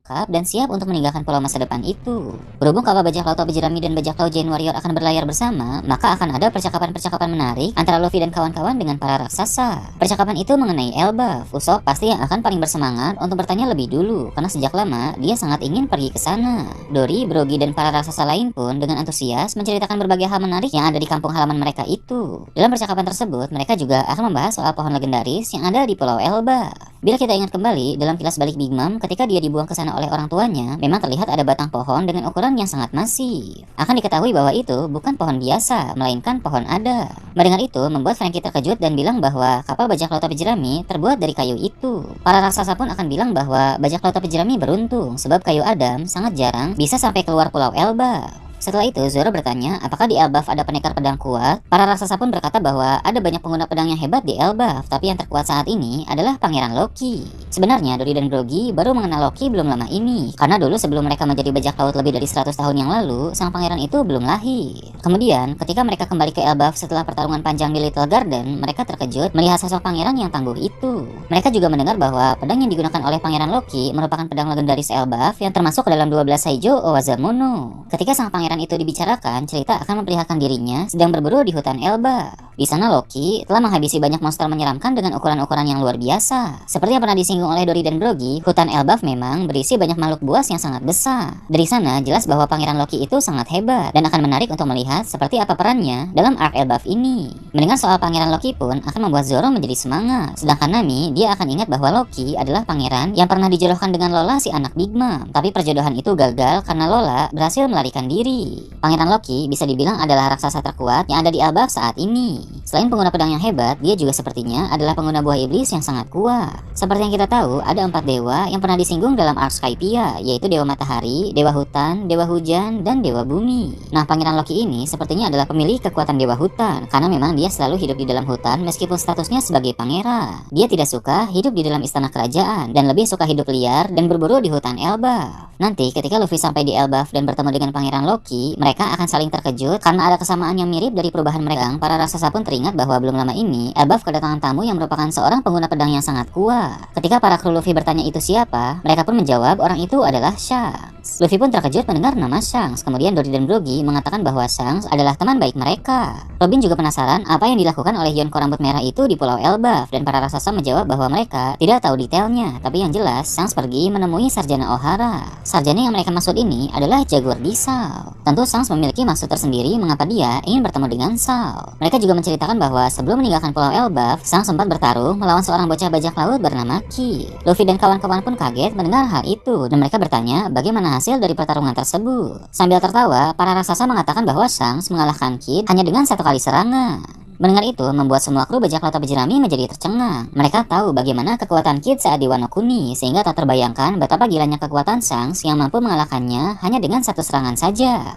dan siap untuk meninggalkan pulau masa depan itu. Berhubung kapal bajak laut topi jerami dan bajak laut Giant Warrior akan berlayar bersama, maka akan ada percakapan-percakapan menarik antara Luffy dan kawan-kawan dengan para raksasa. Percakapan itu mengenai Elbaf. Usopp pasti yang akan paling bersemangat untuk bertanya lebih dulu, karena sejak lama dia sangat ingin pergi ke sana. Dory, Brogy, dan para raksasa lain pun dengan antusias menceritakan berbagai hal menarik yang ada di kampung halaman mereka itu. Dalam percakapan tersebut, mereka juga akan membahas soal pohon legendaris yang ada di Pulau Elbaf. Bila kita ingat kembali dalam kilas balik Big Mom ketika dia dibuang ke sana oleh orang tuanya, memang terlihat ada batang pohon dengan ukuran yang sangat masif. Akan diketahui bahwa itu bukan pohon biasa, melainkan pohon ada. Mendengar itu membuat Franky terkejut dan bilang bahwa kapal bajak laut topi jerami terbuat dari kayu itu. Para raksasa pun akan bilang bahwa bajak laut topi jerami beruntung sebab kayu Adam sangat jarang bisa sampai keluar Pulau Elbaf. Setelah itu, Zoro bertanya apakah di Elbaf ada pendekar pedang kuat. Para raksasa pun berkata bahwa ada banyak pengguna pedang yang hebat di Elbaf, tapi yang terkuat saat ini adalah Pangeran Loki. Sebenarnya Dory dan Brogy baru mengenal Loki belum lama ini, karena dulu sebelum mereka menjadi bajak laut lebih dari 100 tahun yang lalu, sang pangeran itu belum lahir. Kemudian, ketika mereka kembali ke Elbaf setelah pertarungan panjang di Little Garden, mereka terkejut melihat sosok pangeran yang tangguh itu. Mereka juga mendengar bahwa pedang yang digunakan oleh Pangeran Loki merupakan pedang legendaris Elbaf yang termasuk ke dalam 12 Saijo Owazamono. Ketika sang pangeran itu dibicarakan, cerita akan memperlihatkan dirinya sedang berburu di hutan Elbaf. Di sana Loki telah menghabisi banyak monster menyeramkan dengan ukuran-ukuran yang luar biasa. Seperti yang pernah disinggung oleh Dory dan Brogy, hutan Elbaf memang berisi banyak makhluk buas yang sangat besar. Dari sana jelas bahwa Pangeran Loki itu sangat hebat dan akan menarik untuk melihat seperti apa perannya dalam arc Elbaf ini. Mendengar soal Pangeran Loki pun akan membuat Zoro menjadi semangat. Sedangkan Nami, dia akan ingat bahwa Loki adalah pangeran yang pernah dijodohkan dengan Lola si anak Big Mom. Tapi perjodohan itu gagal karena Lola berhasil melarikan diri. Pangeran Loki bisa dibilang adalah raksasa terkuat yang ada di Elbaf saat ini. Selain pengguna pedang yang hebat, dia juga sepertinya adalah pengguna buah iblis yang sangat kuat. Seperti yang kita tahu, ada 4 dewa yang pernah disinggung dalam arc Skypiea, yaitu Dewa Matahari, Dewa Hutan, Dewa Hujan, dan Dewa Bumi. Nah, Pangeran Loki ini sepertinya adalah pemilik kekuatan Dewa Hutan, karena memang dia selalu hidup di dalam hutan meskipun statusnya sebagai pangeran. Dia tidak suka hidup di dalam istana kerajaan, dan lebih suka hidup liar dan berburu di hutan Elbaf. Nanti ketika Luffy sampai di Elbaf dan bertemu dengan Pangeran Loki, mereka akan saling terkejut karena ada kesamaan yang mirip dari perubahan mereka. Para raksasa pun teringat bahwa belum lama ini Elbaf kedatangan tamu yang merupakan seorang pengguna pedang yang sangat kuat. Ketika para kru Luffy bertanya itu siapa, mereka pun menjawab orang itu adalah Shanks. Luffy pun terkejut mendengar nama Shanks. Kemudian Dory dan Brogy mengatakan bahwa Shanks adalah teman baik mereka. Robin juga penasaran apa yang dilakukan oleh Yonko rambut merah itu di Pulau Elbaf, dan para raksasa menjawab bahwa mereka tidak tahu detailnya. Tapi yang jelas Shanks pergi menemui Sarjana O'Hara. Sarjana yang mereka maksud ini adalah Jaguar di Sao. Tentu Shanks memiliki maksud tersendiri mengapa dia ingin bertemu dengan Sao. Mereka juga menceritakan bahwa sebelum meninggalkan Pulau Elbaf, Shanks sempat bertarung melawan seorang bocah bajak laut bernama Ki. Luffy dan kawan-kawan pun kaget mendengar hal itu, dan mereka bertanya bagaimana hasil dari pertarungan tersebut. Sambil tertawa, para raksasa mengatakan bahwa Shanks mengalahkan Kid hanya dengan 1 kali serangan. Mendengar itu membuat semua kru bajak laut topi jerami menjadi tercengang. Mereka tahu bagaimana kekuatan Kid saat di Wano Kuni, sehingga tak terbayangkan betapa gilanya kekuatan Shanks yang mampu mengalahkannya hanya dengan 1 serangan saja.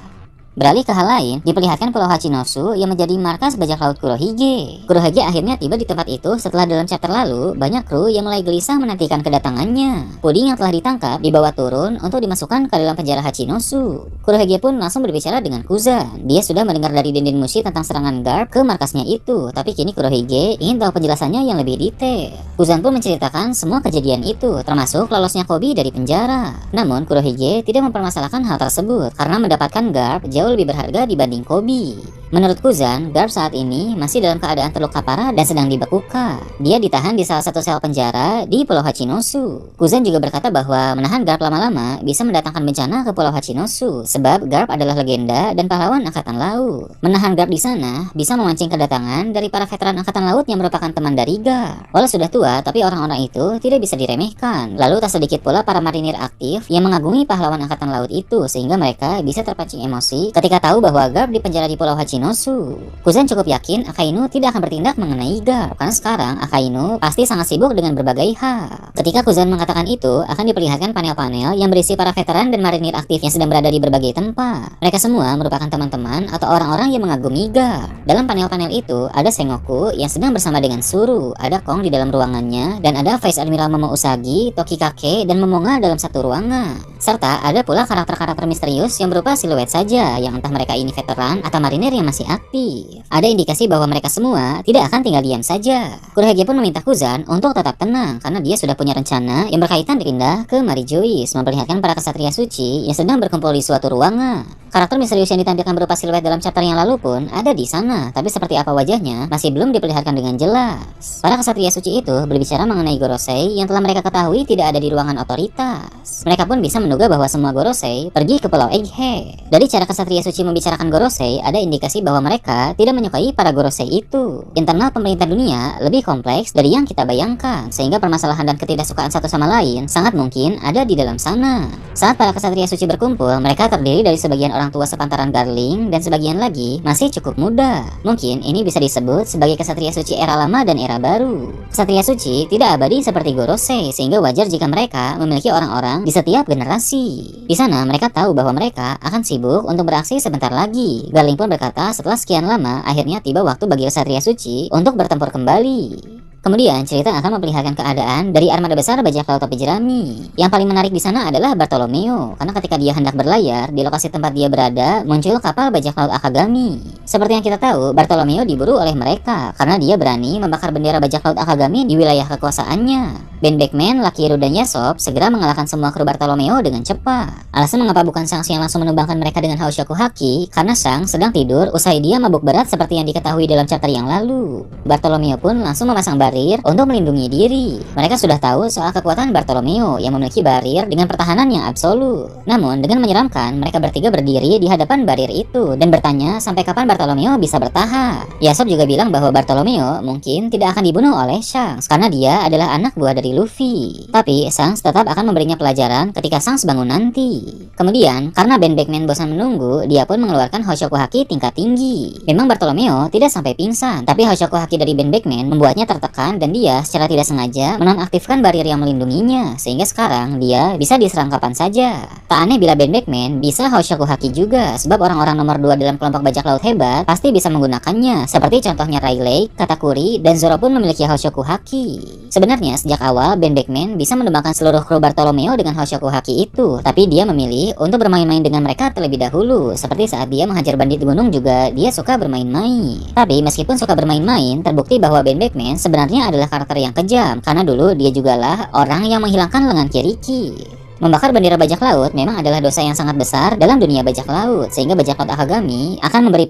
Beralih ke hal lain, diperlihatkan Pulau Hachinosu yang menjadi markas bajak laut Kurohige. Kurohige akhirnya tiba di tempat itu setelah dalam chapter lalu banyak kru yang mulai gelisah menantikan kedatangannya. Pudding yang telah ditangkap dibawa turun untuk dimasukkan ke dalam penjara Hachinosu. Kurohige pun langsung berbicara dengan Kuzan. Dia sudah mendengar dari Dindin Mushi tentang serangan Garp ke markasnya itu, tapi kini Kurohige ingin tahu penjelasannya yang lebih detail. Kuzan pun menceritakan semua kejadian itu, termasuk lolosnya Koby dari penjara. Namun Kurohige tidak mempermasalahkan hal tersebut karena mendapatkan Garp jauh lebih berharga dibanding Koby. Menurut Kuzan, Garp saat ini masih dalam keadaan terluka parah dan sedang dibekukan. Dia ditahan di salah satu sel penjara di Pulau Hachinosu. Kuzan juga berkata bahwa menahan Garp lama-lama bisa mendatangkan bencana ke Pulau Hachinosu, sebab Garp adalah legenda dan pahlawan angkatan laut. Menahan Garp di sana bisa memancing kedatangan dari para veteran angkatan laut yang merupakan teman dari Garp. Walau sudah tua, tapi orang-orang itu tidak bisa diremehkan. Lalu tak sedikit pula para marinir aktif yang mengagumi pahlawan angkatan laut itu, sehingga mereka bisa terpancing emosi ketika tahu bahwa Garp dipenjara di Pulau Hachinosu. Kuzan cukup yakin Akainu tidak akan bertindak mengenai Garp, karena sekarang Akainu pasti sangat sibuk dengan berbagai hal. Ketika Kuzan mengatakan itu, akan diperlihatkan panel-panel yang berisi para veteran dan marinir aktif yang sedang berada di berbagai tempat. Mereka semua merupakan teman-teman atau orang-orang yang mengagumi Garp. Dalam panel-panel itu, ada Sengoku yang sedang bersama dengan Suru, ada Kong di dalam ruangannya, dan ada Vice Admiral Momo Usagi, Tokikake, dan Momonga dalam satu ruangan. Serta ada pula karakter-karakter misterius yang berupa siluet saja, yang entah mereka ini veteran atau marinir yang masih aktif. Ada indikasi bahwa mereka semua tidak akan tinggal diam saja. Kurohige pun meminta Kuzan untuk tetap tenang karena dia sudah punya rencana yang berkaitan berpindah ke Marijois, memperlihatkan para kesatria suci yang sedang berkumpul di suatu ruangan. Karakter misterius yang ditampilkan berupa siluet dalam chapter yang lalu pun ada di sana, tapi seperti apa wajahnya masih belum diperlihatkan dengan jelas. Para kesatria suci itu berbicara mengenai Gorosei yang telah mereka ketahui tidak ada di ruangan otoritas. Mereka pun bisa menduga bahwa semua Gorosei pergi ke Pulau Egghead. Dari cara kesatria suci membicarakan Gorosei, ada indikasi bahwa mereka tidak menyukai para Gorosei itu. Internal pemerintah dunia lebih kompleks dari yang kita bayangkan, sehingga permasalahan dan ketidaksukaan satu sama lain sangat mungkin ada di dalam sana. Saat para kesatria suci berkumpul, mereka terdiri dari sebagian orang tua sepantaran Garling dan sebagian lagi masih cukup muda. Mungkin ini bisa disebut sebagai kesatria suci era lama dan era baru. Kesatria suci tidak abadi seperti Gorosei, sehingga wajar jika mereka memiliki orang-orang di setiap generasi. Di sana mereka tahu bahwa mereka akan sibuk untuk beraksi sebentar lagi. Garling pun berkata setelah sekian lama akhirnya tiba waktu bagi kesatria suci untuk bertempur kembali. Kemudian cerita akan memperlihatkan keadaan dari armada besar bajak laut topi jerami. Yang paling menarik di sana adalah Bartolomeo, karena ketika dia hendak berlayar di lokasi tempat dia berada, muncul kapal bajak laut Akagami. Seperti yang kita tahu, Bartolomeo diburu oleh mereka karena dia berani membakar bendera bajak laut Akagami di wilayah kekuasaannya. Ben Beckman, Lakiru dan Yasop segera mengalahkan semua kru Bartolomeo dengan cepat. Alasan mengapa bukan Shanks yang langsung menumbangkan mereka dengan Haoshoku Haki, karena Shanks sedang tidur usai dia mabuk berat seperti yang diketahui dalam chapter yang lalu. Bartolomeo pun langsung memasang barir untuk melindungi diri. Mereka sudah tahu soal kekuatan Bartolomeo yang memiliki barir dengan pertahanan yang absolut. Namun dengan menyeramkan, mereka bertiga berdiri di hadapan barir itu dan bertanya sampai kapan Bartolomeo bisa bertahan. Yasop juga bilang bahwa Bartolomeo mungkin tidak akan dibunuh oleh Shanks karena dia adalah anak buah dari Luffy. Tapi Shanks tetap akan memberinya pelajaran ketika Shanks bangun nanti. Kemudian karena Ben Beckman bosan menunggu, dia pun mengeluarkan Hoshoku Haki tingkat tinggi. Memang Bartolomeo tidak sampai pingsan, tapi Hoshoku Haki dari Ben Beckman membuatnya tertekan dan dia secara tidak sengaja menonaktifkan barir yang melindunginya, sehingga sekarang dia bisa diserang kapan saja. Tak aneh bila Ben Beckman bisa Hoshoku Haki juga, sebab orang-orang nomor 2 dalam kelompok bajak laut hebat pasti bisa menggunakannya, seperti contohnya Rayleigh, Katakuri, dan Zoro pun memiliki Hoshoku Haki. Sebenarnya sejak awal Ben Beckman bisa menumbangkan seluruh kru Bartolomeo dengan Hoshoku Haki itu, tapi dia memilih untuk bermain-main dengan mereka terlebih dahulu, seperti saat dia menghajar bandit gunung juga dia suka bermain-main. Tapi meskipun suka bermain-main, terbukti bahwa Ben Beckman sebenarnya adalah karakter yang kejam, karena dulu dia jugalah orang yang menghilangkan lengan Kiriki. Membakar bendera bajak laut memang adalah dosa yang sangat besar dalam dunia bajak laut, sehingga bajak laut Akagami akan memberi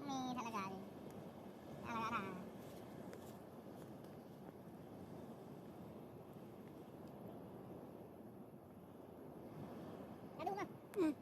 Nih talaga. Talaga na. Aduh,